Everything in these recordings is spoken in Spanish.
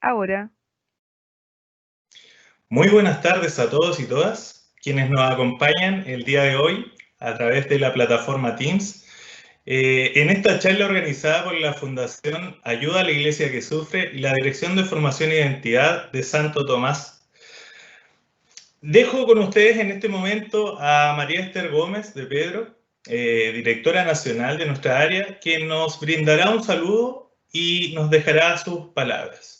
Ahora. Muy buenas tardes a todos y todas quienes nos acompañan el día de hoy a través de la plataforma Teams en esta charla organizada por la Fundación Ayuda a la Iglesia que Sufre y la Dirección de Formación e Identidad de Santo Tomás. Dejo con ustedes en este momento a María Esther Gómez de Pedro, directora nacional de nuestra área, quien nos brindará un saludo y nos dejará sus palabras.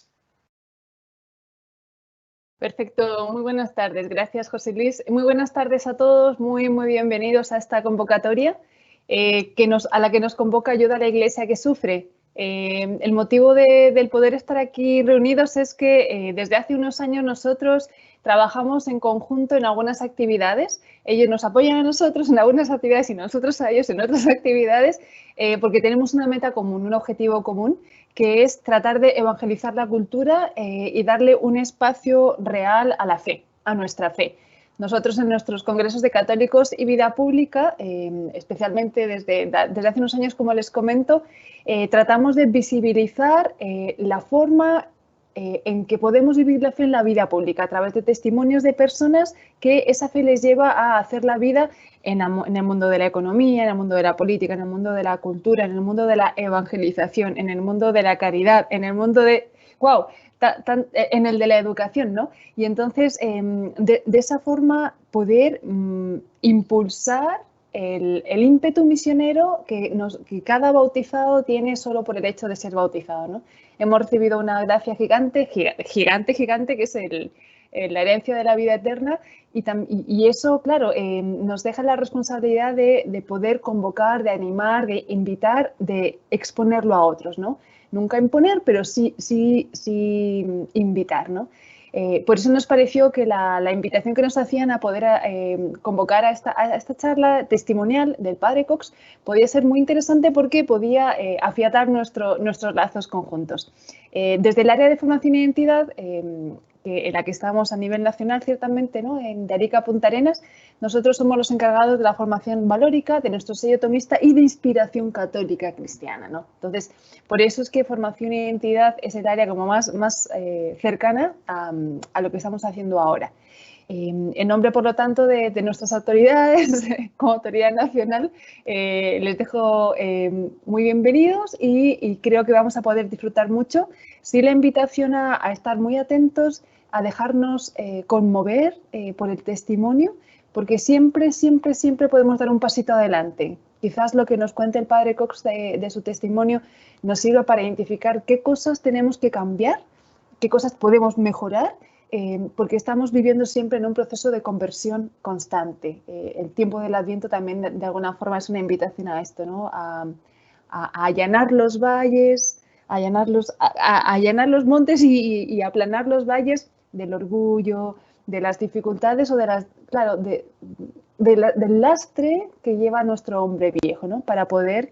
Perfecto, muy buenas tardes. Gracias, José Luis. Muy buenas tardes a todos, muy bienvenidos a esta convocatoria a la que nos convoca Ayuda a la Iglesia que Sufre. El motivo del poder estar aquí reunidos es que desde hace unos años nosotros trabajamos en conjunto en algunas actividades. Ellos nos apoyan a nosotros en algunas actividades y nosotros a ellos en otras actividades porque tenemos una meta común, un objetivo común, que es tratar de evangelizar la cultura y darle un espacio real a la fe, a nuestra fe. Nosotros en nuestros congresos de católicos y vida pública, especialmente desde hace unos años, como les comento, tratamos de visibilizar la forma en que podemos vivir la fe en la vida pública a través de testimonios de personas que esa fe les lleva a hacer la vida en el mundo de la economía, en el mundo de la política, en el mundo de la cultura, en el mundo de la evangelización, en el mundo de la caridad, en el mundo de... ¡Wow! En el de la educación, ¿no? Y entonces, de esa forma, poder impulsar el ímpetu misionero que cada bautizado tiene solo por el hecho de ser bautizado, ¿no? Hemos recibido una gracia gigante, que es la herencia de la vida eterna y eso, claro, nos deja la responsabilidad de poder convocar, de animar, de invitar, de exponerlo a otros, ¿no? Nunca imponer, pero sí invitar, ¿no? Por eso nos pareció que la invitación que nos hacían a poder convocar a esta charla testimonial del Padre Cox podía ser muy interesante porque podía afiatar nuestros lazos conjuntos. Desde el área de formación e identidad, en la que estamos a nivel nacional, ciertamente, ¿no? De Arica a Punta Arenas, nosotros somos los encargados de la formación valórica, de nuestro sello tomista y de inspiración católica cristiana, ¿no? Entonces, por eso es que formación e identidad es el área como más cercana a lo que estamos haciendo ahora. En nombre, por lo tanto, de nuestras autoridades, como autoridad nacional, les dejo muy bienvenidos y creo que vamos a poder disfrutar mucho. Sí, la invitación a estar muy atentos, a dejarnos conmover por el testimonio, porque siempre podemos dar un pasito adelante. Quizás lo que nos cuente el Padre Cox de su testimonio nos sirva para identificar qué cosas tenemos que cambiar, qué cosas podemos mejorar, porque estamos viviendo siempre en un proceso de conversión constante. El tiempo del Adviento también de alguna forma es una invitación a esto, ¿no? A allanar los valles, a allanar los montes y aplanar los valles del orgullo, de las dificultades o del lastre que lleva nuestro hombre viejo, ¿no? Para poder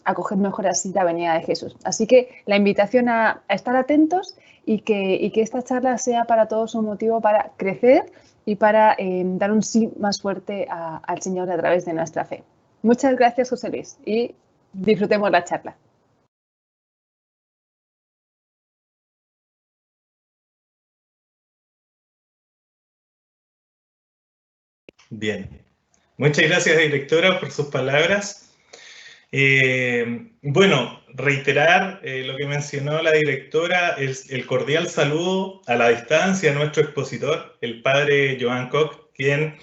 acoger mejor así la venida de Jesús. Así que la invitación a estar atentos y que esta charla sea para todos un motivo para crecer y para dar un sí más fuerte al Señor a través de nuestra fe. Muchas gracias, José Luis, y disfrutemos la charla. Bien. Muchas gracias, directora, por sus palabras. Bueno, reiterar lo que mencionó la directora, el cordial saludo a la distancia a nuestro expositor, el padre Joan Cox, quien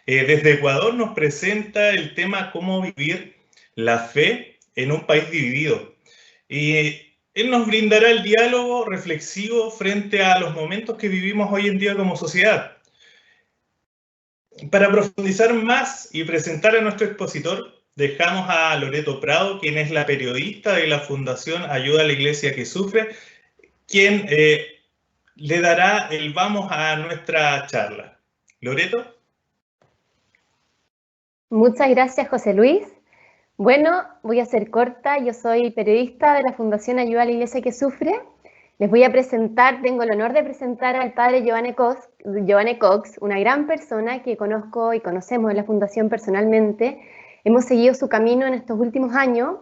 desde Ecuador nos presenta el tema cómo vivir la fe en un país dividido. Y él nos brindará el diálogo reflexivo frente a los momentos que vivimos hoy en día como sociedad. Para profundizar más y presentar a nuestro expositor, dejamos a Loreto Prado, quien es la periodista de la Fundación Ayuda a la Iglesia que Sufre, quien le dará el vamos a nuestra charla. Loreto. Muchas gracias, José Luis. Bueno, voy a ser corta. Yo soy periodista de la Fundación Ayuda a la Iglesia que Sufre. Les voy a presentar, tengo el honor de presentar al padre Giovanni Cox, una gran persona que conozco y conocemos en la Fundación personalmente. Hemos seguido su camino en estos últimos años.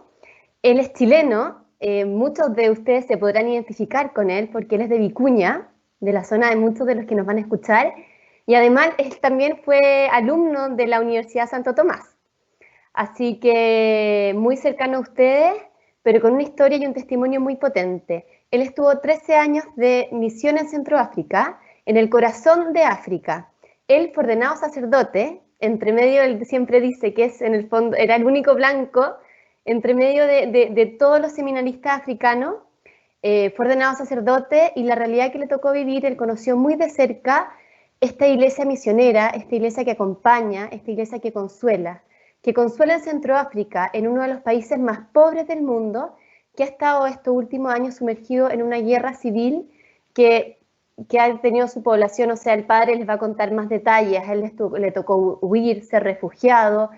Él es chileno, muchos de ustedes se podrán identificar con él porque él es de Vicuña, de la zona de muchos de los que nos van a escuchar, y además él también fue alumno de la Universidad Santo Tomás. Así que muy cercano a ustedes, pero con una historia y un testimonio muy potente. Él estuvo 13 años de misión en Centroáfrica, en el corazón de África. Él fue ordenado sacerdote, entre medio, él siempre dice que es en el fondo, era el único blanco, entre medio de todos los seminaristas africanos, fue ordenado sacerdote y la realidad que le tocó vivir, él conoció muy de cerca esta iglesia misionera, esta iglesia que acompaña, esta iglesia que consuela en Centroáfrica, en uno de los países más pobres del mundo, que ha estado estos últimos años sumergido en una guerra civil que ha tenido su población, o sea, el padre les va a contar más detalles, a él le tocó huir, ser refugiado,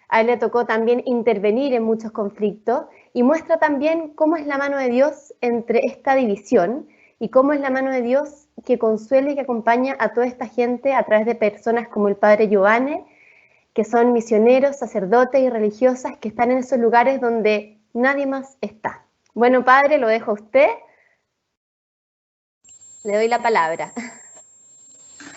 a él le tocó también intervenir en muchos conflictos, y muestra también cómo es la mano de Dios entre esta división, y cómo es la mano de Dios que consuela y que acompaña a toda esta gente a través de personas como el padre Giovanni, que son misioneros, sacerdotes y religiosas que están en esos lugares donde nadie más está. Bueno, padre, lo dejo a usted. Le doy la palabra.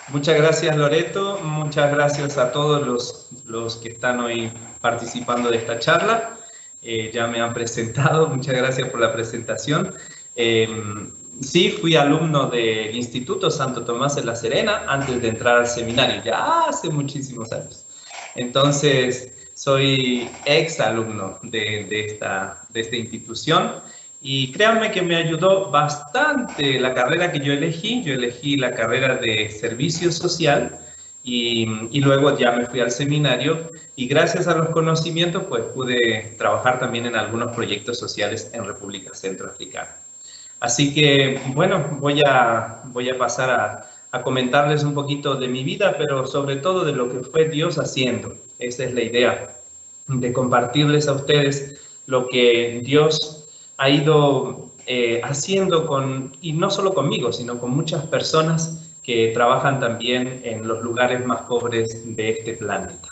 Muchas gracias, Loreto. Muchas gracias a todos los que están hoy participando de esta charla. Ya me han presentado. Muchas gracias por la presentación. Sí, fui alumno del Instituto Santo Tomás de La Serena antes de entrar al seminario, ya hace muchísimos años. Entonces, soy ex alumno de esta institución y créanme que me ayudó bastante la carrera que yo elegí. Yo elegí la carrera de servicio social y luego ya me fui al seminario y gracias a los conocimientos pues pude trabajar también en algunos proyectos sociales en República Centroafricana. Así que, bueno, voy a pasar a comentarles un poquito de mi vida, pero sobre todo de lo que fue Dios haciendo. Esa es la idea, de compartirles a ustedes lo que Dios ha ido haciendo y no solo conmigo, sino con muchas personas que trabajan también en los lugares más pobres de este planeta.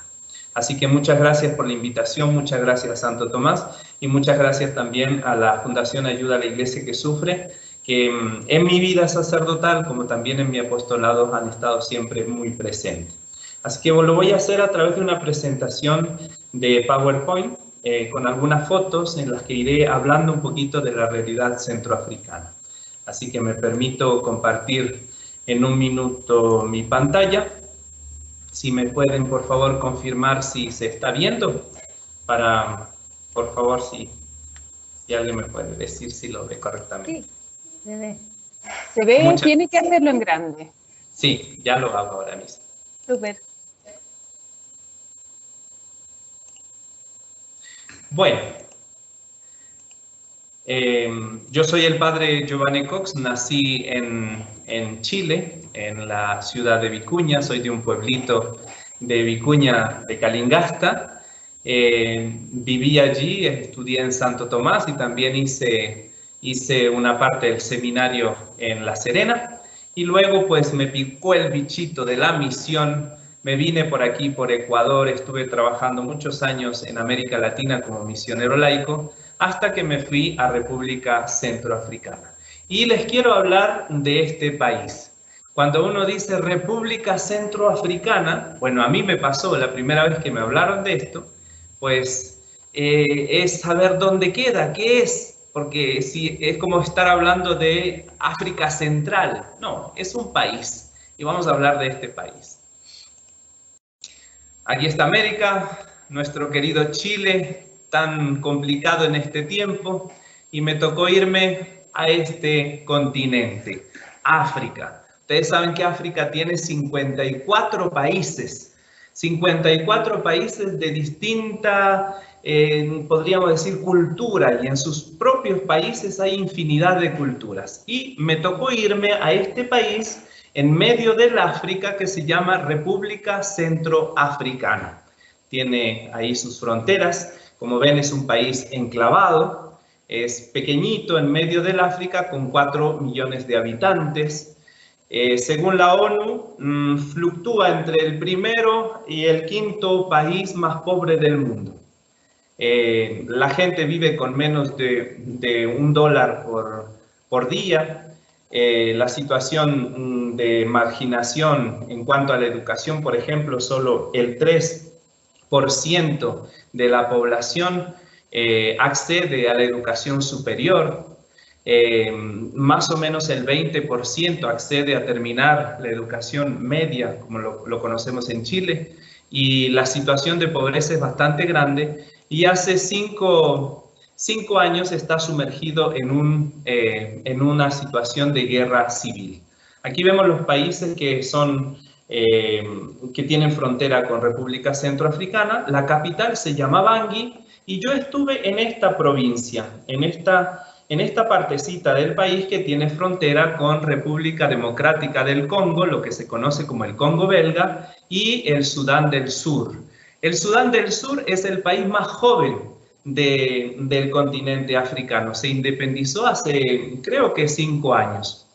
Así que muchas gracias por la invitación, muchas gracias a Santo Tomás y muchas gracias también a la Fundación Ayuda a la Iglesia que Sufre, que en mi vida sacerdotal, como también en mi apostolado, han estado siempre muy presentes. Así que lo voy a hacer a través de una presentación de PowerPoint, con algunas fotos en las que iré hablando un poquito de la realidad centroafricana. Así que me permito compartir en un minuto mi pantalla. Si me pueden, por favor, confirmar si se está viendo, por favor, si alguien me puede decir si lo ve correctamente. Sí, se ve. Se ve, tiene que hacerlo en grande. Sí, ya lo hago ahora mismo. Súper. Bueno, yo soy el padre Giovanni Cox, nací en Chile, en la ciudad de Vicuña, soy de un pueblito de Vicuña, de Calingasta. Viví allí, estudié en Santo Tomás y también hice una parte del seminario en La Serena. Y luego pues me picó el bichito de la misión. Me vine por aquí, por Ecuador, estuve trabajando muchos años en América Latina como misionero laico, hasta que me fui a República Centroafricana. Y les quiero hablar de este país. Cuando uno dice República Centroafricana, bueno, a mí me pasó la primera vez que me hablaron de esto, pues es saber dónde queda, qué es, porque si es como estar hablando de África Central. No, es un país y vamos a hablar de este país. Aquí está América, nuestro querido Chile, tan complicado en este tiempo, y me tocó irme a este continente, África. Ustedes saben que África tiene 54 países, 54 países de distinta, podríamos decir, cultura, y en sus propios países hay infinidad de culturas. Y me tocó irme a este país en medio del África que se llama República Centroafricana. Tiene ahí sus fronteras. Como ven, es un país enclavado, es pequeñito en medio del África con 4 millones de habitantes. Según la ONU, fluctúa entre el primero y el quinto país más pobre del mundo. La gente vive con menos de $1 por día. La situación de marginación en cuanto a la educación, por ejemplo, solo el 3% de la población accede a la educación superior. Más o menos el 20% accede a terminar la educación media, como lo conocemos en Chile, y la situación de pobreza es bastante grande, y hace 5 años está sumergido en una situación de guerra civil. Aquí vemos los países que tienen frontera con República Centroafricana. La capital se llama Bangui, y yo estuve en esta provincia, en esta partecita del país que tiene frontera con República Democrática del Congo, lo que se conoce como el Congo belga, y el Sudán del Sur. El Sudán del Sur es el país más joven del continente africano. Se independizó hace, creo que 5 años.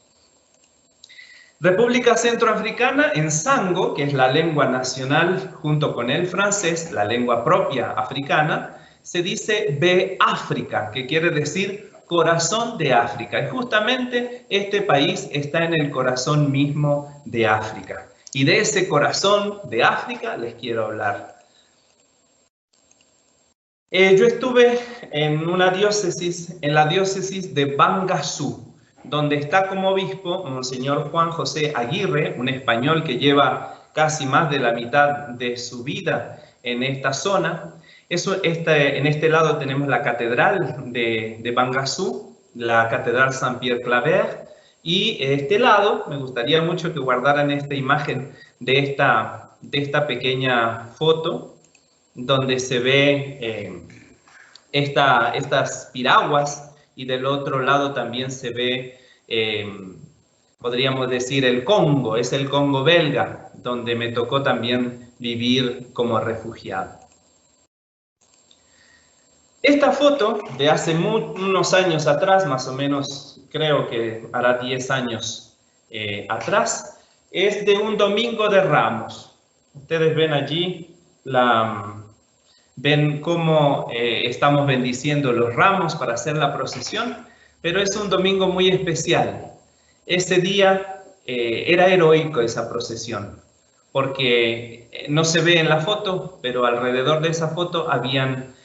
República Centroafricana, en Sango, que es la lengua nacional junto con el francés, la lengua propia africana, se dice Be-África, que quiere decir corazón de África. Y justamente este país está en el corazón mismo de África. Y de ese corazón de África les quiero hablar. Yo estuve en la diócesis de Bangassou, donde está como obispo Monseñor Juan José Aguirre, un español que lleva casi más de la mitad de su vida en esta zona. En este lado tenemos la catedral de Bangassou, la catedral Saint-Pierre Claver, y este lado me gustaría mucho que guardaran esta imagen de esta pequeña foto, donde se ve estas piraguas, y del otro lado también se ve, podríamos decir, el Congo, es el Congo belga, donde me tocó también vivir como refugiado. Esta foto de hace unos años atrás, más o menos, creo que hará 10 años atrás, es de un domingo de Ramos. Ustedes ven allí, ven cómo estamos bendiciendo los ramos para hacer la procesión, pero es un domingo muy especial. Ese día era heroico esa procesión, porque no se ve en la foto, pero alrededor de esa foto habían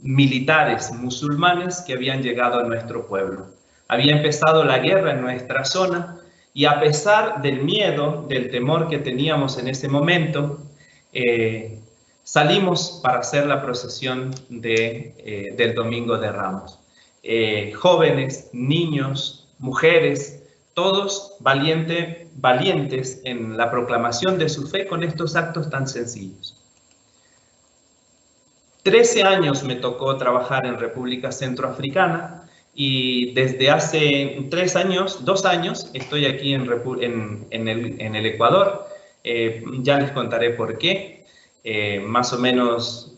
militares musulmanes que habían llegado a nuestro pueblo. Había empezado la guerra en nuestra zona, y a pesar del miedo, del temor que teníamos en ese momento, salimos para hacer la procesión del Domingo de Ramos. Jóvenes, niños, mujeres, todos valientes en la proclamación de su fe con estos actos tan sencillos. 13 años me tocó trabajar en República Centroafricana, y desde hace 2 años estoy aquí en el Ecuador. Ya les contaré por qué. Más o menos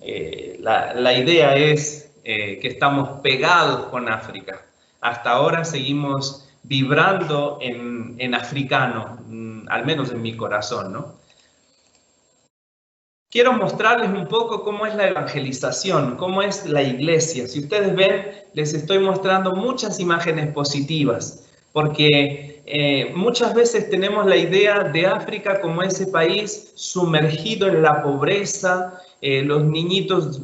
la idea es que estamos pegados con África. Hasta ahora seguimos vibrando en africano, al menos en mi corazón, ¿no? Quiero mostrarles un poco cómo es la evangelización, cómo es la iglesia. Si ustedes ven, les estoy mostrando muchas imágenes positivas, porque muchas veces tenemos la idea de África como ese país sumergido en la pobreza, los niñitos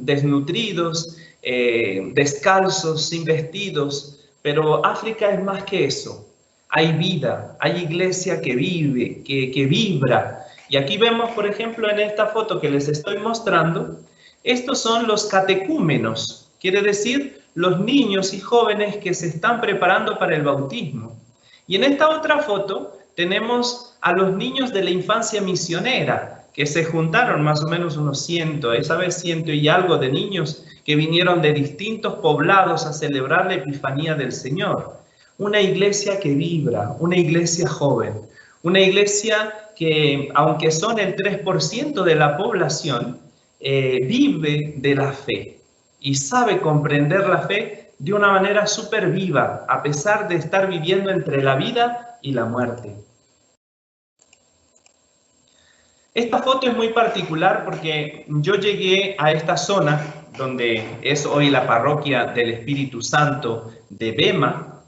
desnutridos, descalzos, sin vestidos, pero África es más que eso. Hay vida, hay iglesia que vive, que vibra. Y aquí vemos, por ejemplo, en esta foto que les estoy mostrando, estos son los catecúmenos, quiere decir los niños y jóvenes que se están preparando para el bautismo. Y en esta otra foto tenemos a los niños de la infancia misionera, que se juntaron más o menos unos 100 y algo de niños que vinieron de distintos poblados a celebrar la Epifanía del Señor. Una iglesia que vibra, una iglesia joven, una iglesia que, aunque son el 3% de la población, vive de la fe y sabe comprender la fe de una manera súper viva, a pesar de estar viviendo entre la vida y la muerte. Esta foto es muy particular porque yo llegué a esta zona, donde es hoy la parroquia del Espíritu Santo de Bema.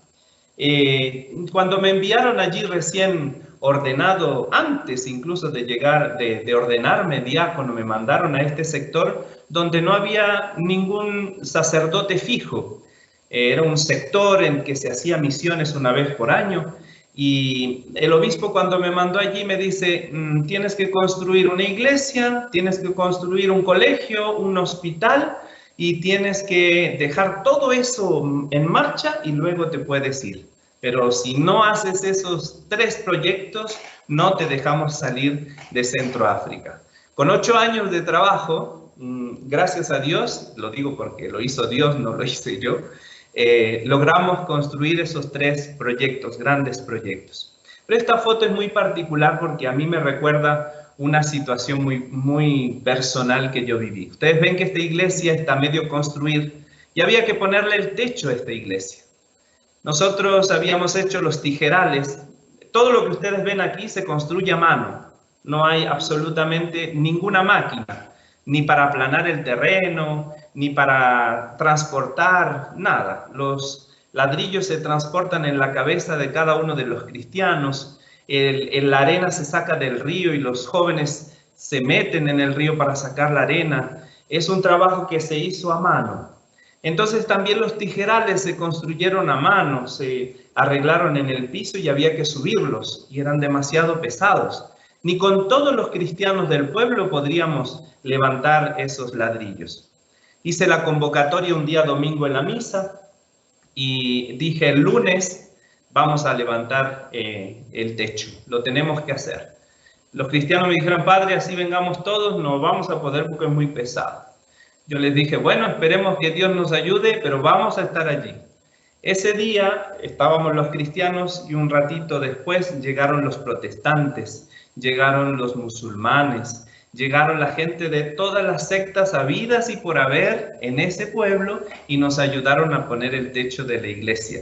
Cuando me enviaron allí recién ordenado, antes incluso de llegar, de ordenarme diácono, me mandaron a este sector donde no había ningún sacerdote fijo. Era un sector en que se hacía misiones una vez por año. Y el obispo, cuando me mandó allí, me dice, tienes que construir una iglesia, tienes que construir un colegio, un hospital, y tienes que dejar todo eso en marcha y luego te puedes ir. Pero si no haces esos 3 proyectos, no te dejamos salir de Centroáfrica. Con 8 años de trabajo, gracias a Dios, lo digo porque lo hizo Dios, no lo hice yo, logramos construir esos 3 proyectos, grandes proyectos. Pero esta foto es muy particular porque a mí me recuerda una situación muy personal que yo viví. Ustedes ven que esta iglesia está medio construida y había que ponerle el techo a esta iglesia. Nosotros habíamos hecho los tijerales. Todo lo que ustedes ven aquí se construye a mano. No hay absolutamente ninguna máquina, ni para aplanar el terreno, ni para transportar, nada. Los ladrillos se transportan en la cabeza de cada uno de los cristianos. La arena se saca del río y los jóvenes se meten en el río para sacar la arena. Es un trabajo que se hizo a mano. Entonces también los tijerales se construyeron a mano, se arreglaron en el piso y había que subirlos y eran demasiado pesados. Ni con todos los cristianos del pueblo podríamos levantar esos ladrillos. Hice la convocatoria un día domingo en la misa y dije el lunes vamos a levantar el techo, lo tenemos que hacer. Los cristianos me dijeron, padre, así vengamos todos, no vamos a poder porque es muy pesado. Yo les dije, bueno, esperemos que Dios nos ayude, pero vamos a estar allí. Ese día estábamos los cristianos y un ratito después llegaron los protestantes, llegaron los musulmanes, llegaron la gente de todas las sectas habidas y por haber en ese pueblo y nos ayudaron a poner el techo de la iglesia.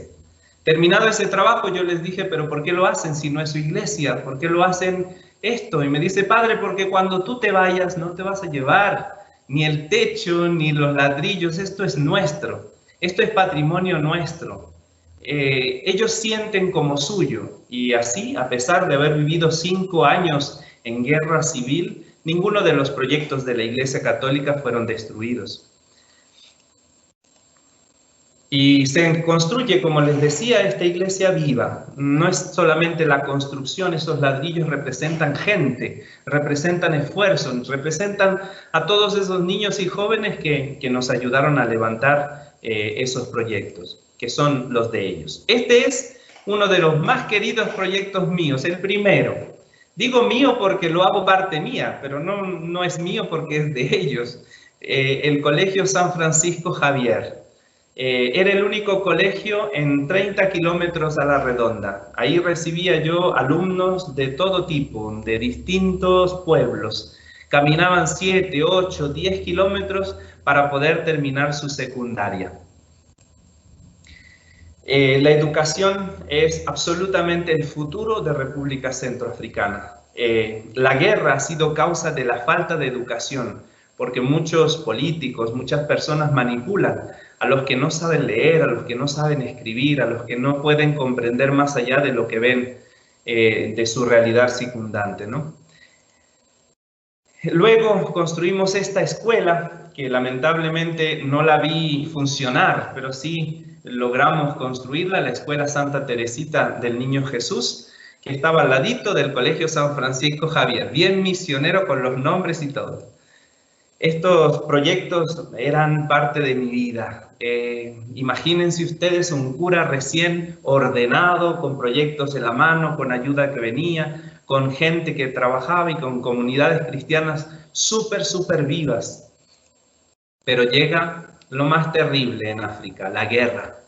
Terminado ese trabajo yo les dije, pero ¿por qué lo hacen si no es su iglesia? ¿Por qué lo hacen esto? Y me dice, padre, porque cuando tú te vayas no te vas a llevar ni el techo, ni los ladrillos, esto es nuestro, esto es patrimonio nuestro. Ellos sienten como suyo y así, a pesar de haber vivido 5 años en guerra civil, ninguno de los proyectos de la Iglesia Católica fueron destruidos. Y se construye, como les decía, esta iglesia viva. No es solamente la construcción, esos ladrillos representan gente, representan esfuerzos, representan a todos esos niños y jóvenes que nos ayudaron a levantar esos proyectos, que son los de ellos. Este es uno de los más queridos proyectos míos, el primero. Digo mío porque lo hago parte mía, pero no es mío porque es de ellos. El Colegio San Francisco Javier. Era el único colegio en 30 kilómetros a la redonda. Ahí recibía yo alumnos de todo tipo, de distintos pueblos. Caminaban 7, 8, 10 kilómetros para poder terminar su secundaria. La educación es absolutamente el futuro de República Centroafricana. La guerra ha sido causa de la falta de educación, porque muchos políticos, muchas personas manipulan a los que no saben leer, a los que no saben escribir, a los que no pueden comprender más allá de lo que ven de su realidad circundante, ¿no? Luego construimos esta escuela, que lamentablemente no la vi funcionar, pero sí logramos construirla, la Escuela Santa Teresita del Niño Jesús, que estaba al ladito del Colegio San Francisco Javier, bien misionero con los nombres y todo. Estos proyectos eran parte de mi vida. Imagínense ustedes un cura recién ordenado, con proyectos en la mano, con ayuda que venía, con gente que trabajaba y con comunidades cristianas súper vivas. Pero llega lo más terrible en África, la guerra.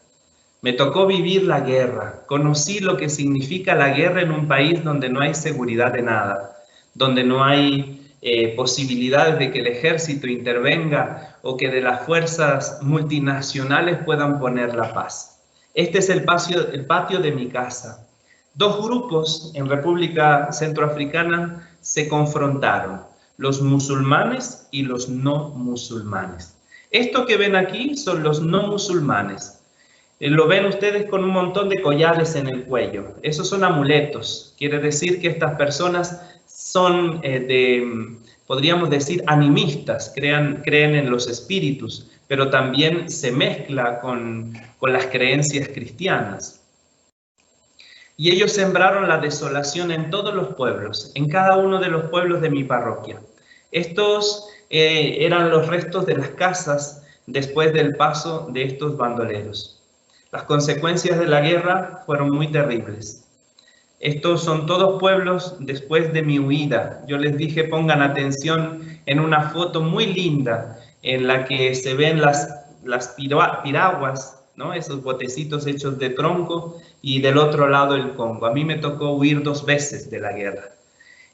Me tocó vivir la guerra. Conocí lo que significa la guerra en un país donde no hay seguridad de nada, donde no hay posibilidades de que el ejército intervenga o que de las fuerzas multinacionales puedan poner la paz. Este es el patio de mi casa. 2 grupos en República Centroafricana se confrontaron, los musulmanes y los no musulmanes. Esto que ven aquí son los no musulmanes. Lo ven ustedes con un montón de collares en el cuello. Esos son amuletos. Quiere decir que estas personas son podríamos decir, animistas, creen en los espíritus, pero también se mezcla con las creencias cristianas. Y ellos sembraron la desolación en todos los pueblos, en cada uno de los pueblos de mi parroquia. Estos eran los restos de las casas después del paso de estos bandoleros. Las consecuencias de la guerra fueron muy terribles. Estos son todos pueblos después de mi huida. Yo les dije, pongan atención en una foto muy linda en la que se ven las piraguas, ¿no? Esos botecitos hechos de tronco, y del otro lado el Congo. A mí me tocó huir 2 veces de la guerra.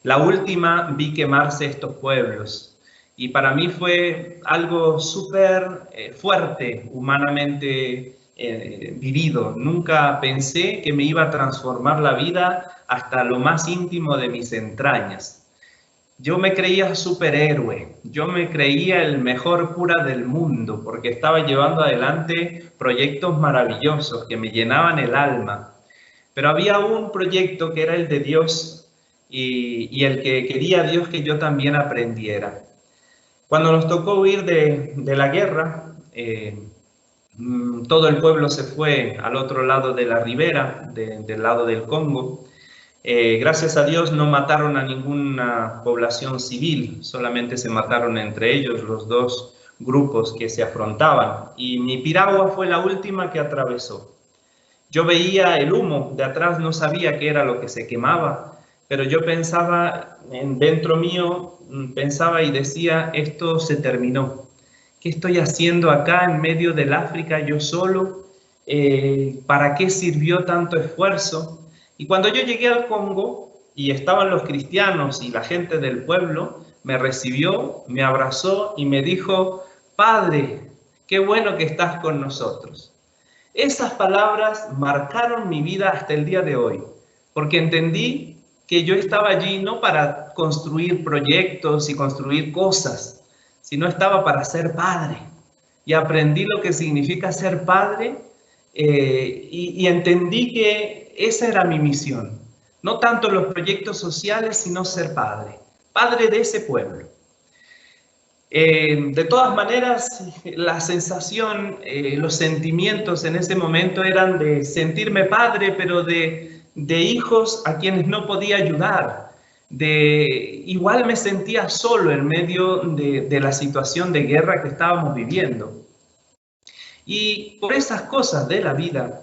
La última vi quemarse estos pueblos y para mí fue algo súper fuerte, humanamente vivido. Nunca pensé que me iba a transformar la vida hasta lo más íntimo de mis entrañas. Yo me creía superhéroe, yo me creía el mejor cura del mundo porque estaba llevando adelante proyectos maravillosos que me llenaban el alma. Pero había un proyecto que era el de Dios y el que quería Dios que yo también aprendiera. Cuando nos tocó huir de la guerra, todo el pueblo se fue al otro lado de la ribera, del lado del Congo. Gracias a Dios no mataron a ninguna población civil, solamente se mataron entre ellos los 2 grupos que se afrontaban. Y mi piragua fue la última que atravesó. Yo veía el humo de atrás, no sabía qué era lo que se quemaba, pero yo pensaba, dentro mío, pensaba y decía, esto se terminó. ¿Qué estoy haciendo acá en medio del África yo solo? ¿Para qué sirvió tanto esfuerzo? Y cuando yo llegué al Congo y estaban los cristianos y la gente del pueblo, me recibió, me abrazó y me dijo, Padre, qué bueno que estás con nosotros. Esas palabras marcaron mi vida hasta el día de hoy, porque entendí que yo estaba allí no para construir proyectos y construir cosas, sino estaba para ser padre. Y aprendí lo que significa ser padre y entendí que esa era mi misión. No tanto los proyectos sociales, sino ser padre. Padre de ese pueblo. De todas maneras, la sensación, los sentimientos en ese momento eran de sentirme padre, pero de hijos a quienes no podía ayudar. Igual me sentía solo en medio de la situación de guerra que estábamos viviendo. Y por esas cosas de la vida,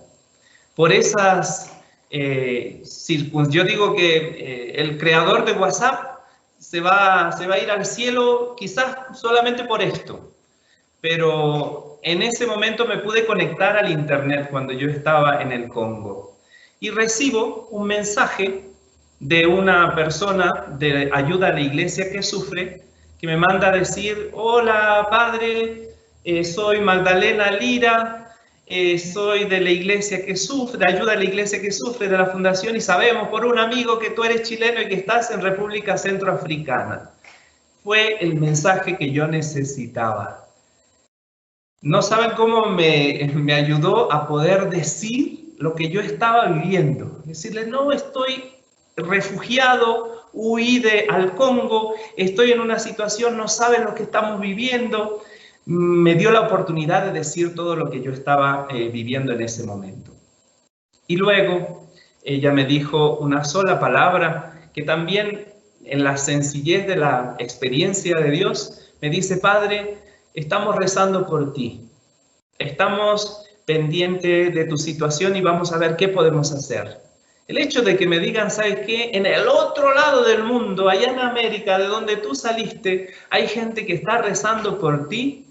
por esas yo digo que el creador de WhatsApp se va a ir al cielo quizás solamente por esto, pero en ese momento me pude conectar al internet cuando yo estaba en el Congo y recibo un mensaje de una persona de ayuda a la iglesia que sufre, que me manda a decir, hola padre, soy Magdalena Lira, soy de la iglesia que sufre, de ayuda a la iglesia que sufre, de la fundación, y sabemos por un amigo que tú eres chileno y que estás en República Centroafricana. Fue el mensaje que yo necesitaba. No saben cómo me ayudó a poder decir lo que yo estaba viviendo. Decirle, no, estoy refugiado, huí al Congo, estoy en una situación, no saben lo que estamos viviendo. Me dio la oportunidad de decir todo lo que yo estaba viviendo en ese momento. Y luego ella me dijo una sola palabra que también en la sencillez de la experiencia de Dios me dice, Padre, estamos rezando por ti, estamos pendientes de tu situación y vamos a ver qué podemos hacer. El hecho de que me digan, ¿sabes qué? En el otro lado del mundo, allá en América, de donde tú saliste, hay gente que está rezando por ti,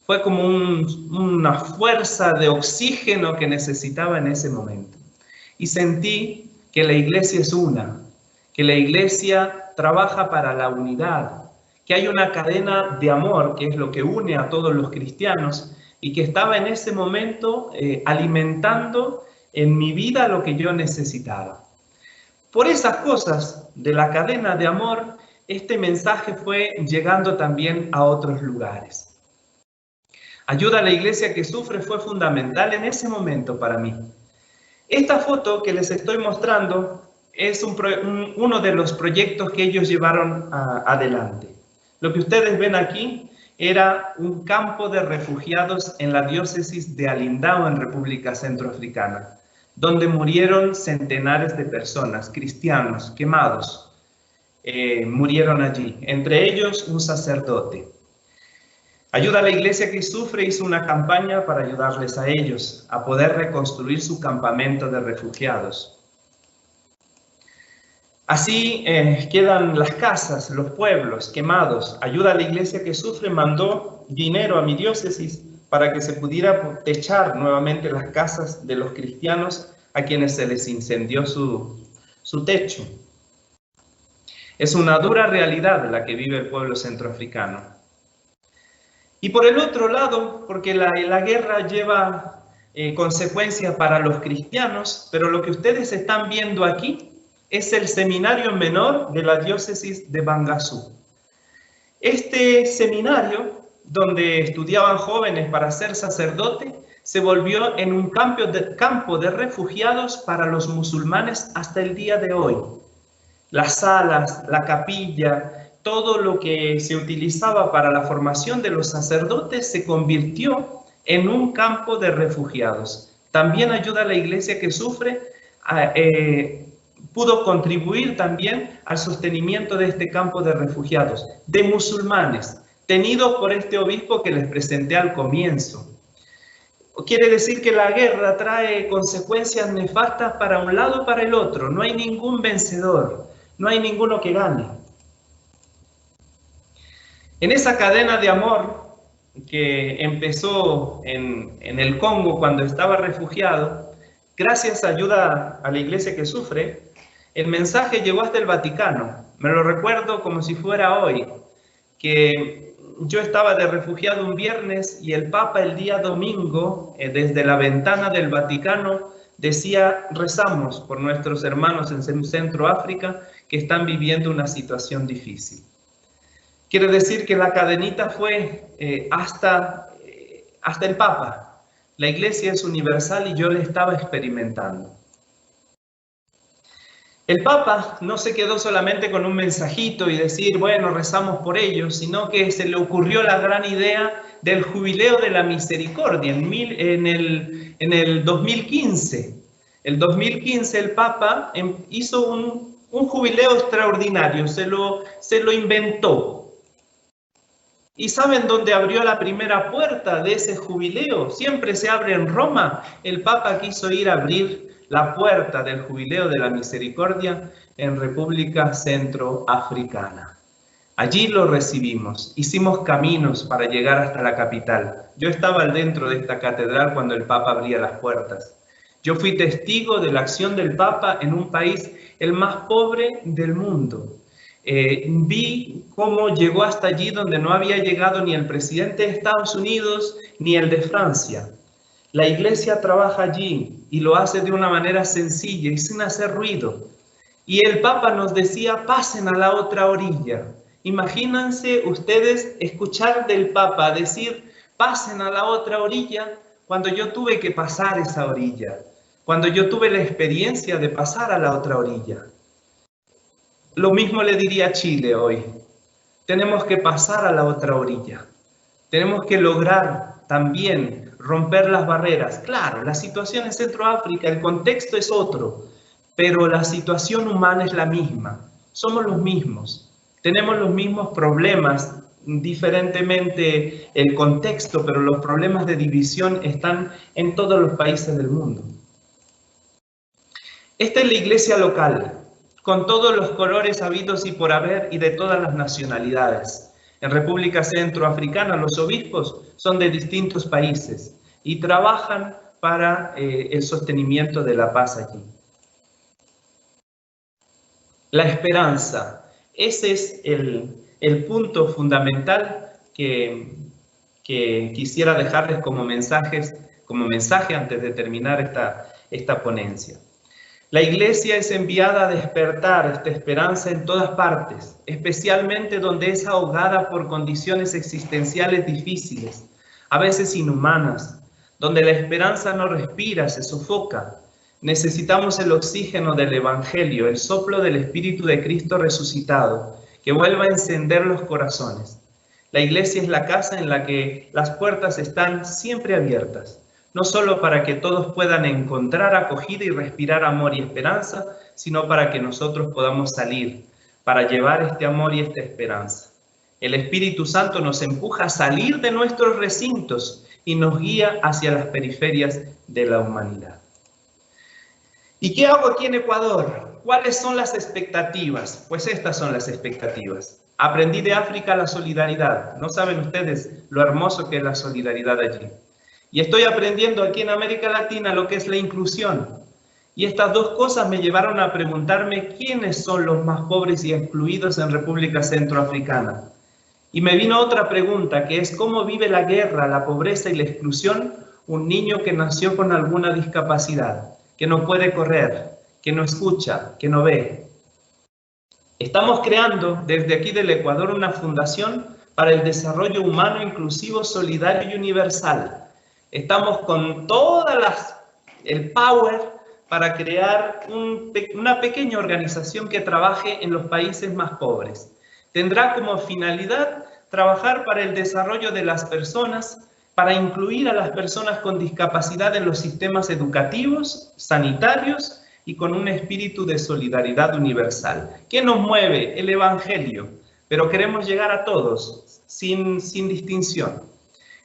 fue como una fuerza de oxígeno que necesitaba en ese momento. Y sentí que la iglesia es una, que la iglesia trabaja para la unidad, que hay una cadena de amor, que es lo que une a todos los cristianos, y que estaba en ese momento alimentando en mi vida lo que yo necesitaba. Por esas cosas de la cadena de amor, este mensaje fue llegando también a otros lugares. Ayuda a la Iglesia que Sufre fue fundamental en ese momento para mí. Esta foto que les estoy mostrando es uno de los proyectos que ellos llevaron adelante. Lo que ustedes ven aquí era un campo de refugiados en la diócesis de Alindao, en República Centroafricana, donde murieron centenares de personas, cristianos, quemados. Murieron allí, entre ellos un sacerdote. Ayuda a la Iglesia que Sufre hizo una campaña para ayudarles a ellos a poder reconstruir su campamento de refugiados. Así quedan las casas, los pueblos quemados. Ayuda a la Iglesia que Sufre mandó dinero a mi diócesis para que se pudiera techar nuevamente las casas de los cristianos a quienes se les incendió su techo. Es una dura realidad la que vive el pueblo centroafricano. Y por el otro lado, porque la guerra lleva consecuencias para los cristianos, pero lo que ustedes están viendo aquí es el seminario menor de la diócesis de Bangassou. Este seminario, donde estudiaban jóvenes para ser sacerdote, se volvió en un campo de refugiados para los musulmanes hasta el día de hoy. Las salas, la capilla, todo lo que se utilizaba para la formación de los sacerdotes se convirtió en un campo de refugiados. También Ayuda a la Iglesia que Sufre pudo contribuir también al sostenimiento de este campo de refugiados, de musulmanes, tenidos por este obispo que les presenté al comienzo. Quiere decir que la guerra trae consecuencias nefastas para un lado o para el otro. No hay ningún vencedor, no hay ninguno que gane. En esa cadena de amor que empezó en el Congo cuando estaba refugiado, gracias a Ayuda a la Iglesia que Sufre, el mensaje llegó hasta el Vaticano. Me lo recuerdo como si fuera hoy, que yo estaba de refugiado un viernes y el Papa el día domingo, desde la ventana del Vaticano, decía: rezamos por nuestros hermanos en Centroáfrica que están viviendo una situación difícil. Quiere decir que la cadenita fue hasta el Papa. La Iglesia es universal y yo la estaba experimentando. El Papa no se quedó solamente con un mensajito y decir, bueno, rezamos por ellos, sino que se le ocurrió la gran idea del Jubileo de la Misericordia en el 2015. El 2015 el Papa hizo un jubileo extraordinario, se lo inventó. ¿Y saben dónde abrió la primera puerta de ese jubileo? Siempre se abre en Roma. El Papa quiso ir a abrir la puerta del Jubileo de la Misericordia en República Centroafricana. Allí lo recibimos, hicimos caminos para llegar hasta la capital. Yo estaba dentro de esta catedral cuando el Papa abría las puertas. Yo fui testigo de la acción del Papa en un país el más pobre del mundo. Vi cómo llegó hasta allí donde no había llegado ni el presidente de Estados Unidos ni el de Francia. La Iglesia trabaja allí y lo hace de una manera sencilla y sin hacer ruido. Y el Papa nos decía, pasen a la otra orilla. Imagínense ustedes escuchar del Papa decir, pasen a la otra orilla, cuando yo tuve que pasar esa orilla, cuando yo tuve la experiencia de pasar a la otra orilla. Lo mismo le diría a Chile hoy. Tenemos que pasar a la otra orilla. Tenemos que lograr también romper las barreras. Claro, la situación en Centroáfrica, el contexto es otro, pero la situación humana es la misma. Somos los mismos. Tenemos los mismos problemas, diferentemente el contexto, pero los problemas de división están en todos los países del mundo. Esta es la iglesia local, con todos los colores habidos y por haber y de todas las nacionalidades. En República Centroafricana los obispos son de distintos países y trabajan para el sostenimiento de la paz allí. La esperanza, ese es el punto fundamental que quisiera dejarles como mensaje antes de terminar esta ponencia. La iglesia es enviada a despertar esta esperanza en todas partes, especialmente donde es ahogada por condiciones existenciales difíciles, a veces inhumanas, donde la esperanza no respira, se sofoca. Necesitamos el oxígeno del Evangelio, el soplo del Espíritu de Cristo resucitado, que vuelva a encender los corazones. La iglesia es la casa en la que las puertas están siempre abiertas, no solo para que todos puedan encontrar acogida y respirar amor y esperanza, sino para que nosotros podamos salir, para llevar este amor y esta esperanza. El Espíritu Santo nos empuja a salir de nuestros recintos y nos guía hacia las periferias de la humanidad. ¿Y qué hago aquí en Ecuador? ¿Cuáles son las expectativas? Pues estas son las expectativas. Aprendí de África la solidaridad. No saben ustedes lo hermoso que es la solidaridad allí. Y estoy aprendiendo aquí en América Latina lo que es la inclusión. Y estas dos cosas me llevaron a preguntarme quiénes son los más pobres y excluidos en República Centroafricana. Y me vino otra pregunta, que es ¿cómo vive la guerra, la pobreza y la exclusión un niño que nació con alguna discapacidad, que no puede correr, que no escucha, que no ve? Estamos creando desde aquí del Ecuador una fundación para el desarrollo humano inclusivo, solidario y universal. Estamos con el power para crear una pequeña organización que trabaje en los países más pobres. Tendrá como finalidad trabajar para el desarrollo de las personas, para incluir a las personas con discapacidad en los sistemas educativos, sanitarios y con un espíritu de solidaridad universal. ¿Qué nos mueve? El Evangelio, pero queremos llegar a todos, sin distinción.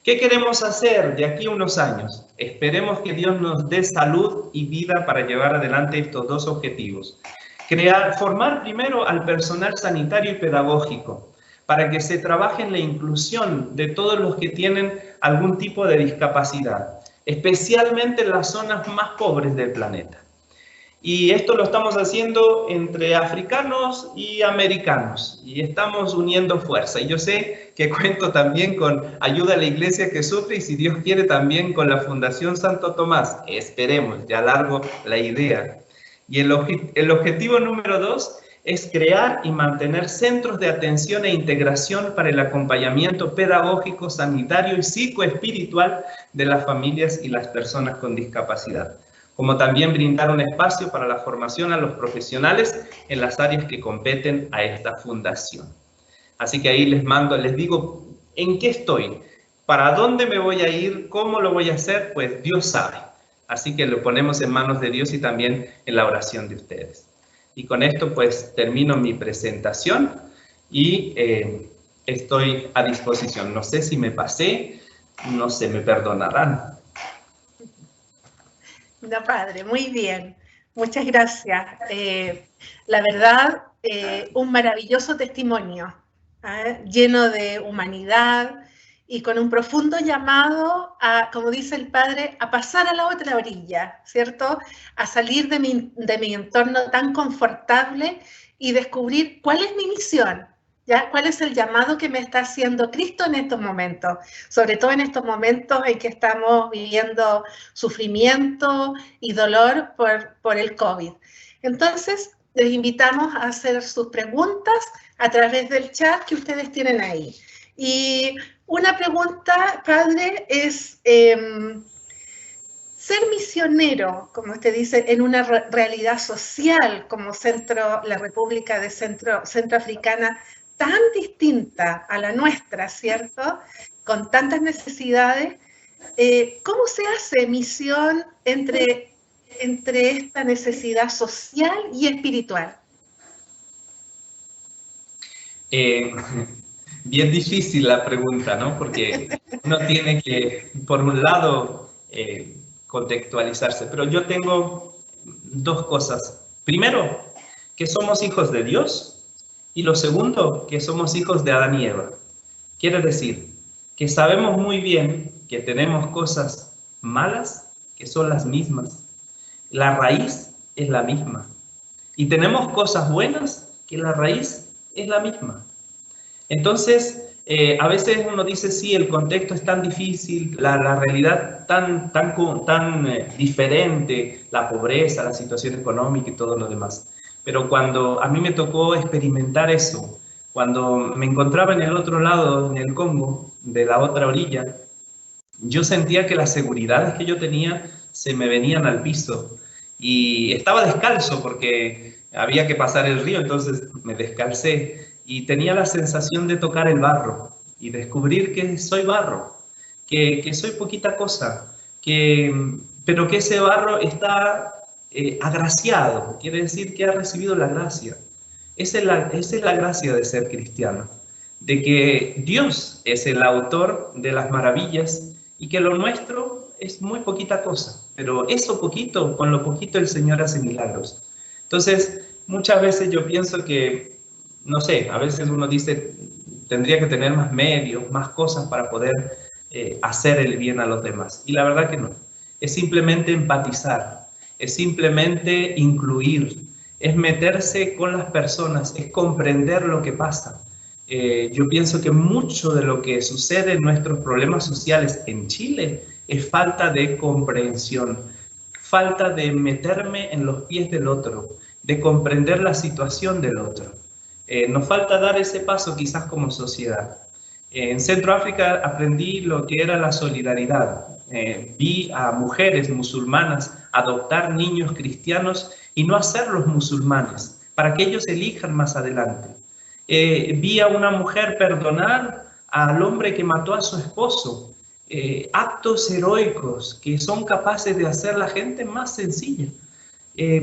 ¿Qué queremos hacer de aquí a unos años? Esperemos que Dios nos dé salud y vida para llevar adelante estos dos objetivos. Formar primero al personal sanitario y pedagógico, para que se trabaje en la inclusión de todos los que tienen algún tipo de discapacidad, especialmente en las zonas más pobres del planeta. Y esto lo estamos haciendo entre africanos y americanos, y estamos uniendo fuerza. Y yo sé que cuento también con Ayuda a la Iglesia que Sufre, y si Dios quiere también con la Fundación Santo Tomás. Esperemos, ya largo la idea. Y el objetivo número 2 es crear y mantener centros de atención e integración para el acompañamiento pedagógico, sanitario y psicoespiritual de las familias y las personas con discapacidad, como también brindar un espacio para la formación a los profesionales en las áreas que competen a esta fundación. Así que ahí les digo en qué estoy, para dónde me voy a ir, cómo lo voy a hacer, pues Dios sabe. Así que lo ponemos en manos de Dios y también en la oración de ustedes. Y con esto pues termino mi presentación y estoy a disposición. No sé si me pasé, no sé, me perdonarán. No, padre, muy bien. Muchas gracias. La verdad, un maravilloso testimonio, lleno de humanidad y con un profundo llamado a, como dice el padre, a pasar a la otra orilla, ¿cierto? A salir de mi entorno tan confortable y descubrir cuál es mi misión, ¿ya? ¿Cuál es el llamado que me está haciendo Cristo en estos momentos? Sobre todo en estos momentos en que estamos viviendo sufrimiento y dolor por el COVID. Entonces, les invitamos a hacer sus preguntas a través del chat que ustedes tienen ahí. Y una pregunta, padre, es ser misionero, como usted dice, en una realidad social como la República de Centroafricana, tan distinta a la nuestra, ¿cierto? Con tantas necesidades, ¿cómo se hace misión entre esta necesidad social y espiritual? Bien difícil la pregunta, ¿no? Porque uno tiene que, por un lado, contextualizarse. Pero yo tengo dos cosas. Primero, que somos hijos de Dios. Y lo segundo, que somos hijos de Adán y Eva. Quiere decir que sabemos muy bien que tenemos cosas malas que son las mismas. La raíz es la misma. Y tenemos cosas buenas que la raíz es la misma. Entonces, a veces uno dice, sí, el contexto es tan difícil, la realidad tan diferente, la pobreza, la situación económica y todo lo demás. Pero cuando a mí me tocó experimentar eso, cuando me encontraba en el otro lado, en el Congo, de la otra orilla, yo sentía que las seguridades que yo tenía se me venían al piso y estaba descalzo porque había que pasar el río, entonces me descalcé y tenía la sensación de tocar el barro y descubrir que soy barro, que soy poquita cosa, pero que ese barro está agraciado, quiere decir que ha recibido la gracia. Esa es la gracia de ser cristiano, de que Dios es el autor de las maravillas y que lo nuestro es muy poquita cosa, pero eso poquito, con lo poquito el Señor hace milagros. Entonces, muchas veces yo pienso que, no sé, a veces uno dice, tendría que tener más medios, más cosas para poder hacer el bien a los demás. Y la verdad que no. Es simplemente empatizar, es simplemente incluir, es meterse con las personas, es comprender lo que pasa. Yo pienso que mucho de lo que sucede en nuestros problemas sociales en Chile es falta de comprensión, falta de meterme en los pies del otro, de comprender la situación del otro. Nos falta dar ese paso quizás como sociedad. En Centroáfrica aprendí lo que era la solidaridad. Vi a mujeres musulmanas adoptar niños cristianos y no hacerlos musulmanes, para que ellos elijan más adelante. Vi a una mujer perdonar al hombre que mató a su esposo. Actos heroicos que son capaces de hacer la gente más sencilla.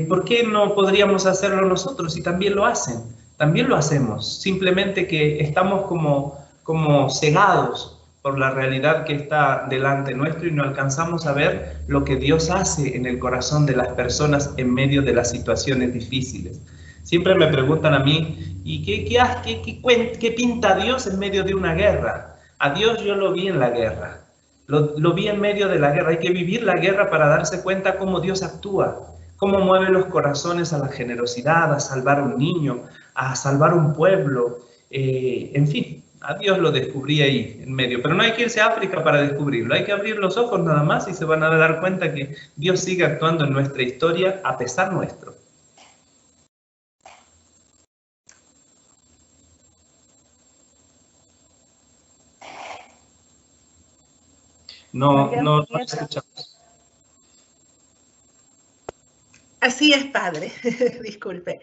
¿Por qué no podríamos hacerlo nosotros? Y también lo hacen, también lo hacemos. Simplemente que estamos como cegados por la realidad que está delante nuestro y no alcanzamos a ver lo que Dios hace en el corazón de las personas en medio de las situaciones difíciles. Siempre me preguntan a mí, ¿y qué pinta Dios en medio de una guerra? A Dios yo lo vi en la guerra, lo vi en medio de la guerra. Hay que vivir la guerra para darse cuenta cómo Dios actúa, cómo mueve los corazones a la generosidad, a salvar a un niño, a salvar un pueblo, en fin. A Dios lo descubrí ahí en medio, pero no hay que irse a África para descubrirlo, hay que abrir los ojos nada más y se van a dar cuenta que Dios sigue actuando en nuestra historia a pesar nuestro. No escuchamos. Así es, padre, disculpe.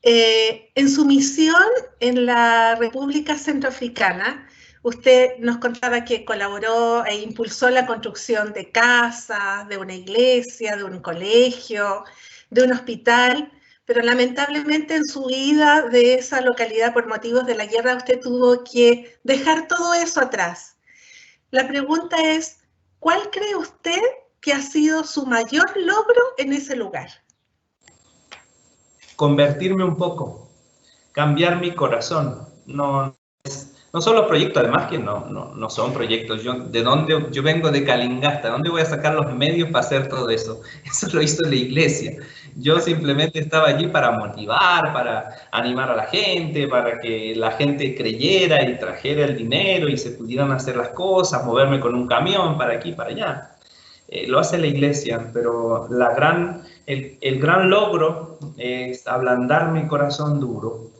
En su misión en la República Centroafricana, usted nos contaba que colaboró e impulsó la construcción de casas, de una iglesia, de un colegio, de un hospital, pero lamentablemente en su huida de esa localidad por motivos de la guerra usted tuvo que dejar todo eso atrás. La pregunta es, ¿cuál cree usted que ha sido su mayor logro en ese lugar? Convertirme un poco, cambiar mi corazón. No son los proyectos, además que no son proyectos. Yo vengo de Calingasta, ¿dónde voy a sacar los medios para hacer todo eso? Eso lo hizo la iglesia. Yo simplemente estaba allí para motivar, para animar a la gente, para que la gente creyera y trajera el dinero y se pudieran hacer las cosas, moverme con un camión para aquí, para allá. Lo hace la iglesia, pero el gran logro es ablandar mi corazón duro.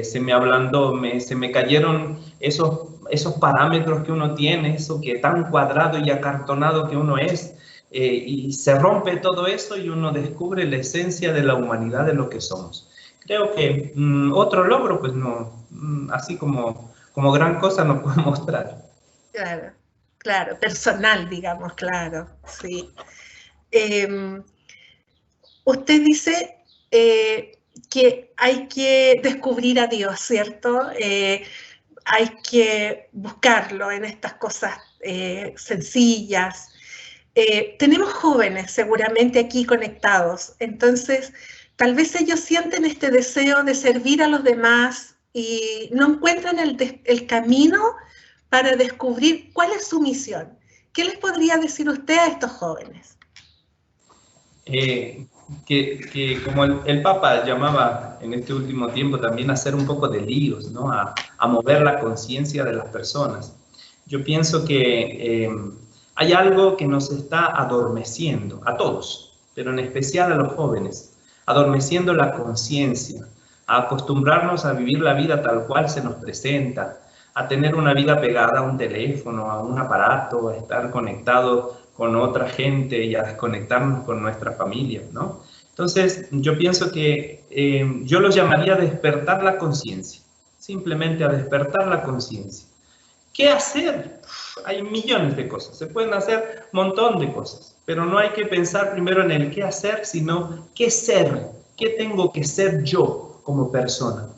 Se me ablandó, se me cayeron esos parámetros que uno tiene, eso que tan cuadrado y acartonado que uno es, y se rompe todo eso y uno descubre la esencia de la humanidad de lo que somos. Creo que otro logro, pues no, así como gran cosa no puedo mostrar. Claro, personal, digamos, claro, sí. Usted dice que hay que descubrir a Dios, ¿cierto? Hay que buscarlo en estas cosas sencillas. Tenemos jóvenes seguramente aquí conectados, entonces tal vez ellos sienten este deseo de servir a los demás y no encuentran el camino para descubrir cuál es su misión. ¿Qué les podría decir usted a estos jóvenes? Que como el Papa llamaba en este último tiempo también a hacer un poco de líos, ¿no? A a mover la conciencia de las personas. Yo pienso que hay algo que nos está adormeciendo, a todos, pero en especial a los jóvenes, adormeciendo la conciencia, a acostumbrarnos a vivir la vida tal cual se nos presenta, a tener una vida pegada a un teléfono, a un aparato, a estar conectado con otra gente y a desconectarnos con nuestra familia, ¿no? Entonces, yo pienso que yo lo llamaría despertar la conciencia, simplemente a despertar la conciencia. ¿Qué hacer? Hay millones de cosas, se pueden hacer un montón de cosas, pero no hay que pensar primero en el qué hacer, sino qué ser, qué tengo que ser yo como persona,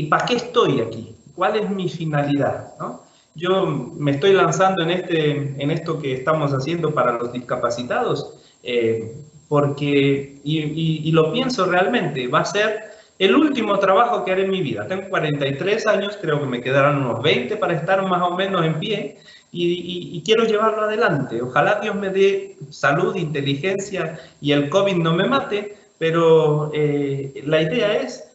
¿para qué estoy aquí? ¿Cuál es mi finalidad? ¿No? Yo me estoy lanzando en esto que estamos haciendo para los discapacitados, porque, y lo pienso realmente, va a ser el último trabajo que haré en mi vida. Tengo 43 años, creo que me quedarán unos 20 para estar más o menos en pie y quiero llevarlo adelante. Ojalá Dios me dé salud, inteligencia y el COVID no me mate, pero la idea es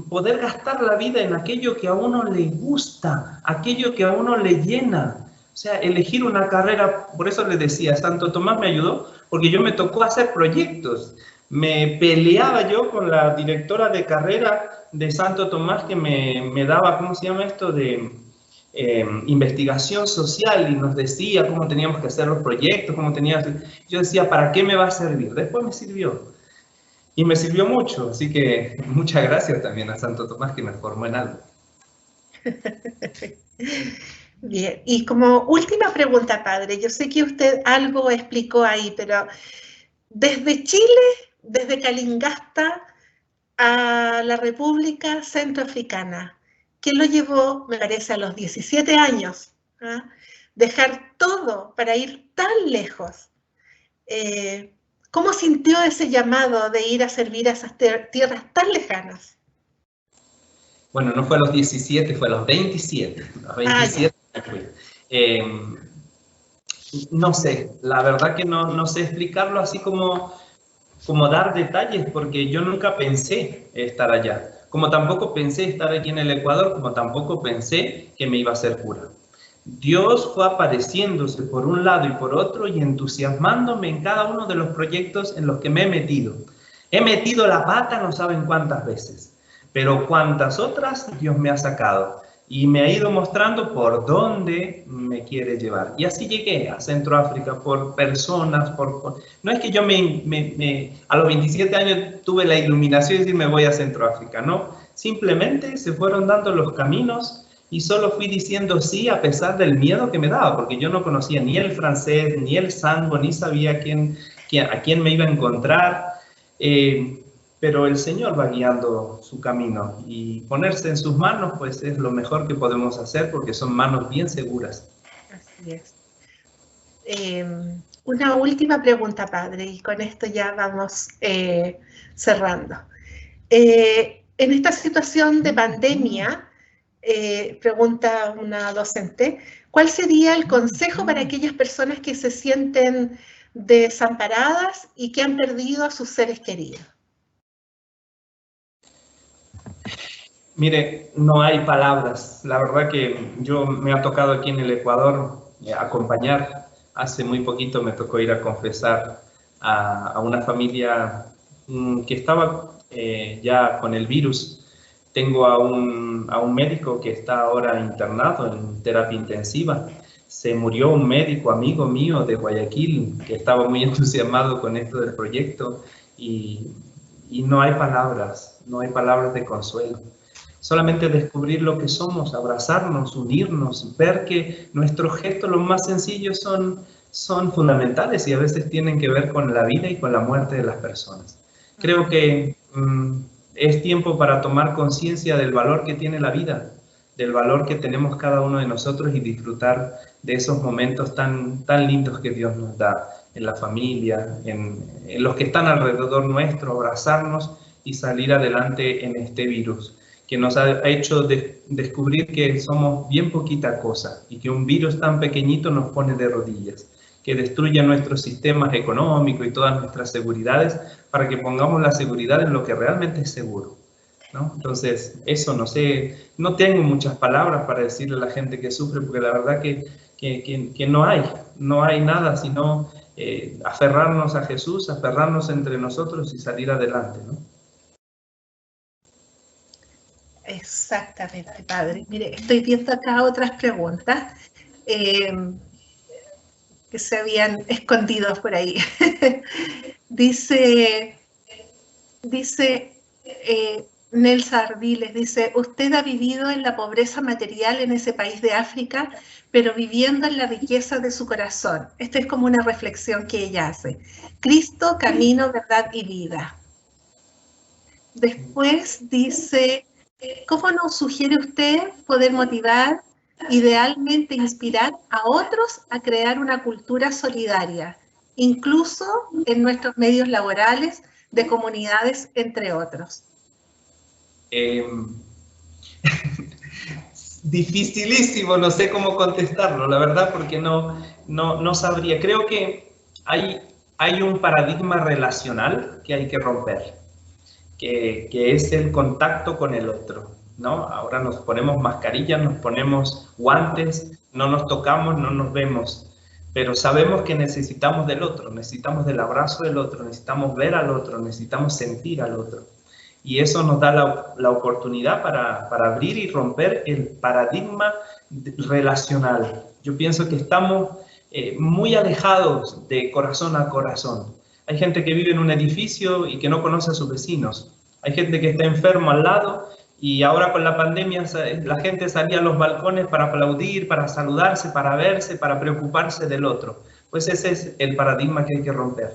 poder gastar la vida en aquello que a uno le gusta, aquello que a uno le llena. O sea, elegir una carrera, por eso les decía, Santo Tomás me ayudó, porque yo me tocó hacer proyectos. Me peleaba yo con la directora de carrera de Santo Tomás que me daba, ¿cómo se llama esto? De investigación social y nos decía cómo teníamos que hacer los proyectos, cómo teníamos... Yo decía, ¿para qué me va a servir? Después me sirvió. Y me sirvió mucho, así que muchas gracias también a Santo Tomás que me formó en algo. Bien, y como última pregunta, padre, yo sé que usted algo explicó ahí, pero desde Chile, desde Calingasta a la República Centroafricana, ¿qué lo llevó, me parece, a los 17 años? ¿Ah? Dejar todo para ir tan lejos. ¿Cómo sintió ese llamado de ir a servir a esas tierras tan lejanas? Bueno, no fue a los 17, fue a los 27. A los 27 fui. No sé, la verdad que no sé explicarlo así como dar detalles, porque yo nunca pensé estar allá. Como tampoco pensé estar aquí en el Ecuador, como tampoco pensé que me iba a hacer cura. Dios fue apareciéndose por un lado y por otro y entusiasmándome en cada uno de los proyectos en los que me he metido. He metido la pata no saben cuántas veces, pero cuántas otras Dios me ha sacado y me ha ido mostrando por dónde me quiere llevar. Y así llegué a Centroáfrica por personas, no es que yo a los 27 años tuve la iluminación de decir me voy a Centroáfrica, no, simplemente se fueron dando los caminos y solo fui diciendo sí a pesar del miedo que me daba, porque yo no conocía ni el francés, ni el sango, ni sabía a quién me iba a encontrar. Pero el Señor va guiando su camino y ponerse en sus manos pues es lo mejor que podemos hacer porque son manos bien seguras. Así es. Una última pregunta, padre, y con esto ya vamos cerrando. En esta situación de pandemia, pregunta una docente, ¿cuál sería el consejo para aquellas personas que se sienten desamparadas y que han perdido a sus seres queridos? Mire, no hay palabras. La verdad que yo me ha tocado aquí en el Ecuador acompañar. Hace muy poquito me tocó ir a confesar a una familia que estaba ya con el virus. Tengo a un médico que está ahora internado en terapia intensiva. Se murió un médico amigo mío de Guayaquil que estaba muy entusiasmado con esto del proyecto y no hay palabras de consuelo. Solamente descubrir lo que somos, abrazarnos, unirnos, ver que nuestros gestos, los más sencillos, son fundamentales y a veces tienen que ver con la vida y con la muerte de las personas. Creo que es tiempo para tomar conciencia del valor que tiene la vida, del valor que tenemos cada uno de nosotros y disfrutar de esos momentos tan lindos que Dios nos da en la familia, en los que están alrededor nuestro, abrazarnos y salir adelante en este virus que nos ha hecho descubrir que somos bien poquita cosa y que un virus tan pequeñito nos pone de rodillas, que destruye nuestros sistemas económicos y todas nuestras seguridades para que pongamos la seguridad en lo que realmente es seguro. ¿no? Entonces, eso no sé, no tengo muchas palabras para decirle a la gente que sufre, porque la verdad que no hay nada sino aferrarnos a Jesús, aferrarnos entre nosotros y salir adelante, ¿no? Exactamente, padre. Mire, estoy viendo acá otras preguntas que se habían escondido por ahí. Dice Nelsa Ardiles, dice, usted ha vivido en la pobreza material en ese país de África, pero viviendo en la riqueza de su corazón. Esta es como una reflexión que ella hace. Cristo, camino, verdad y vida. Después dice, ¿cómo nos sugiere usted poder motivar, idealmente inspirar a otros a crear una cultura solidaria, incluso en nuestros medios laborales, de comunidades, entre otros? Dificilísimo, no sé cómo contestarlo, la verdad, porque no sabría. Creo que hay un paradigma relacional que hay que romper, que es el contacto con el otro, ¿no? Ahora nos ponemos mascarillas, nos ponemos guantes, no nos tocamos, no nos vemos, pero sabemos que necesitamos del otro, necesitamos del abrazo del otro, necesitamos ver al otro, necesitamos sentir al otro. Y eso nos da la oportunidad para abrir y romper el paradigma relacional. Yo pienso que estamos muy alejados de corazón a corazón. Hay gente que vive en un edificio y que no conoce a sus vecinos. Hay gente que está enfermo al lado y ahora con la pandemia la gente salía a los balcones para aplaudir, para saludarse, para verse, para preocuparse del otro. Pues ese es el paradigma que hay que romper.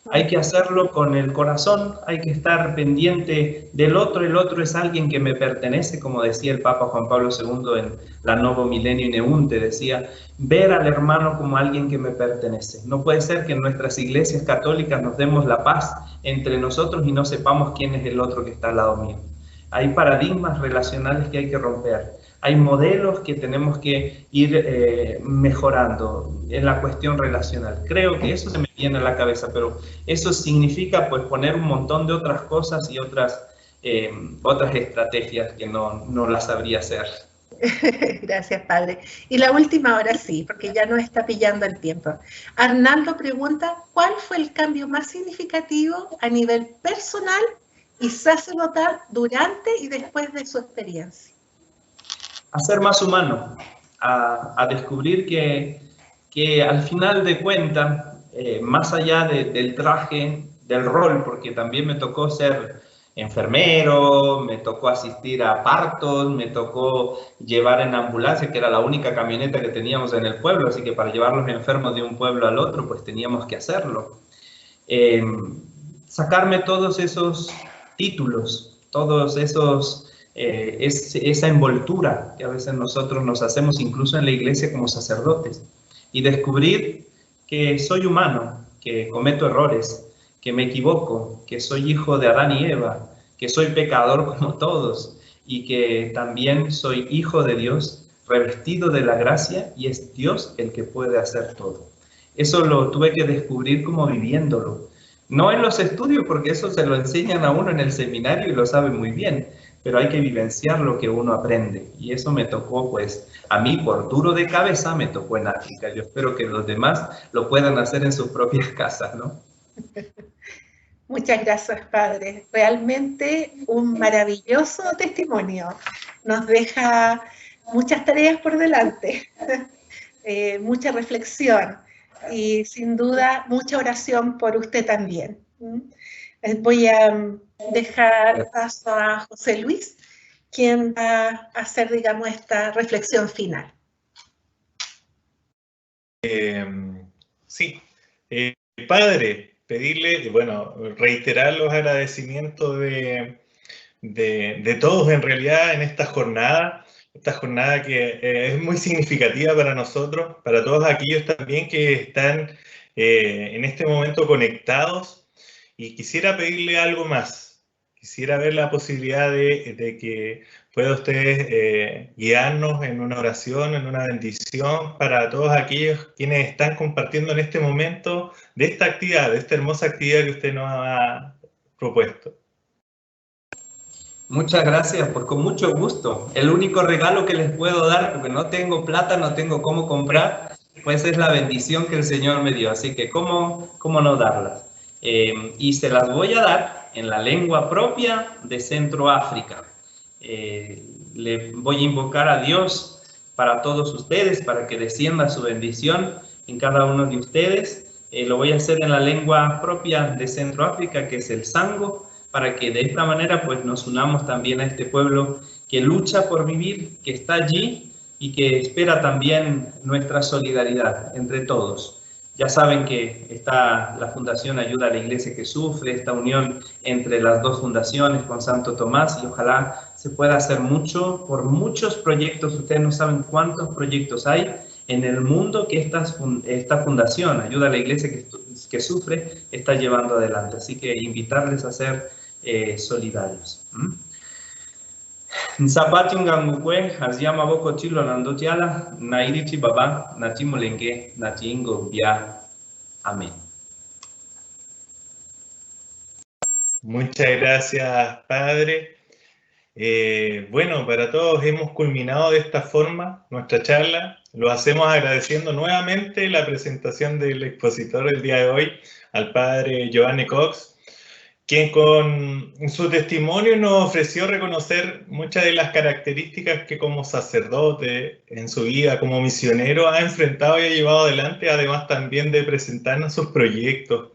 Hay que hacerlo con el corazón, hay que estar pendiente del otro. El otro es alguien que me pertenece, como decía el Papa Juan Pablo II en la Novo Milenio Neunte, decía, ver al hermano como alguien que me pertenece. No puede ser que en nuestras iglesias católicas nos demos la paz entre nosotros y no sepamos quién es el otro que está al lado mío. Hay paradigmas relacionales que hay que romper. Hay modelos que tenemos que ir mejorando en la cuestión relacional. Creo que eso se me viene a la cabeza, pero eso significa pues poner un montón de otras cosas y otras estrategias que no las sabría hacer. Gracias, padre. Y la última ahora sí, porque ya nos está pillando el tiempo. Arnaldo pregunta, ¿cuál fue el cambio más significativo a nivel personal y sacerdotal durante y después de su experiencia? A ser más humano, a descubrir que al final de cuentas, más allá del traje, del rol, porque también me tocó ser enfermero, me tocó asistir a partos, me tocó llevar en ambulancia, que era la única camioneta que teníamos en el pueblo, así que para llevar los enfermos de un pueblo al otro, pues teníamos que hacerlo. Sacarme todos esos títulos, todos esos... esa envoltura que a veces nosotros nos hacemos incluso en la iglesia como sacerdotes y descubrir que soy humano, que cometo errores, que me equivoco, que soy hijo de Adán y Eva, que soy pecador como todos y que también soy hijo de Dios, revestido de la gracia y es Dios el que puede hacer todo. Eso lo tuve que descubrir como viviéndolo. No en los estudios, porque eso se lo enseñan a uno en el seminario y lo sabe muy bien, pero hay que vivenciar lo que uno aprende. Y eso me tocó, pues, a mí por duro de cabeza me tocó en África. Yo espero que los demás lo puedan hacer en sus propias casas, ¿no? Muchas gracias, padre. Realmente un maravilloso testimonio. Nos deja muchas tareas por delante, mucha reflexión y sin duda mucha oración por usted también. Voy a dejar paso a José Luis, quien va a hacer, digamos, esta reflexión final. Sí, padre, pedirle, bueno, reiterar los agradecimientos de todos en realidad en esta jornada que es muy significativa para nosotros, para todos aquellos también que están en este momento conectados. Y quisiera pedirle algo más. Quisiera ver la posibilidad de que pueda usted guiarnos en una oración, en una bendición para todos aquellos quienes están compartiendo en este momento de esta actividad, de esta hermosa actividad que usted nos ha propuesto. Muchas gracias, pues con mucho gusto. El único regalo que les puedo dar, porque no tengo plata, no tengo cómo comprar, pues es la bendición que el Señor me dio. Así que, ¿cómo no darlas? Y se las voy a dar en la lengua propia de Centroáfrica. Le voy a invocar a Dios para todos ustedes, para que descienda su bendición en cada uno de ustedes. Lo voy a hacer en la lengua propia de Centroáfrica, que es el Sango, para que de esta manera pues nos unamos también a este pueblo que lucha por vivir, que está allí y que espera también nuestra solidaridad entre todos. Ya saben que está la Fundación Ayuda a la Iglesia que Sufre, esta unión entre las dos fundaciones con Santo Tomás, y ojalá se pueda hacer mucho por muchos proyectos. Ustedes no saben cuántos proyectos hay en el mundo que esta fundación Ayuda a la Iglesia que Sufre está llevando adelante. Así que invitarles a ser solidarios. Nzapati ngangukwe haziyama boko chilo nandotiala nairichi baba nachimolenge nachingo bia. Amén. Muchas gracias, Padre. Bueno, para todos hemos culminado de esta forma nuestra charla. Lo hacemos agradeciendo nuevamente la presentación del expositor el día de hoy, al Padre Giovanni Cox, quien con su testimonio nos ofreció reconocer muchas de las características que como sacerdote en su vida, como misionero, ha enfrentado y ha llevado adelante, además también de presentarnos sus proyectos.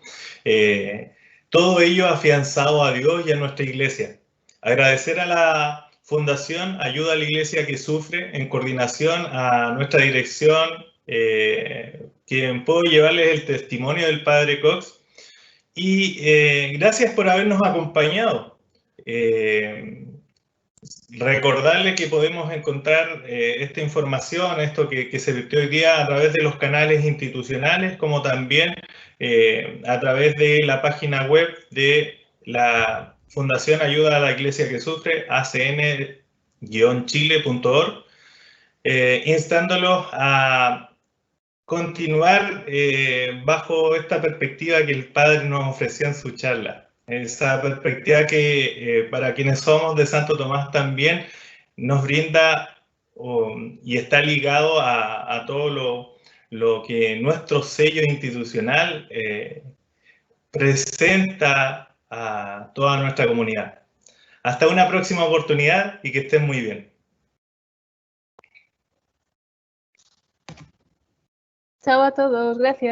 Todo ello afianzado a Dios y a nuestra iglesia. Agradecer a la Fundación Ayuda a la Iglesia que Sufre, en coordinación a nuestra dirección, quien puedo llevarles el testimonio del Padre Cox. Y gracias por habernos acompañado. Recordarles que podemos encontrar esta información, esto que se virtió hoy día a través de los canales institucionales, como también a través de la página web de la Fundación Ayuda a la Iglesia que Sufre, acn-chile.org, instándolos a continuar bajo esta perspectiva que el Padre nos ofreció en su charla. Esa perspectiva que para quienes somos de Santo Tomás también nos brinda y está ligado a todo lo que nuestro sello institucional presenta a toda nuestra comunidad. Hasta una próxima oportunidad y que estén muy bien. Chao a todos, gracias.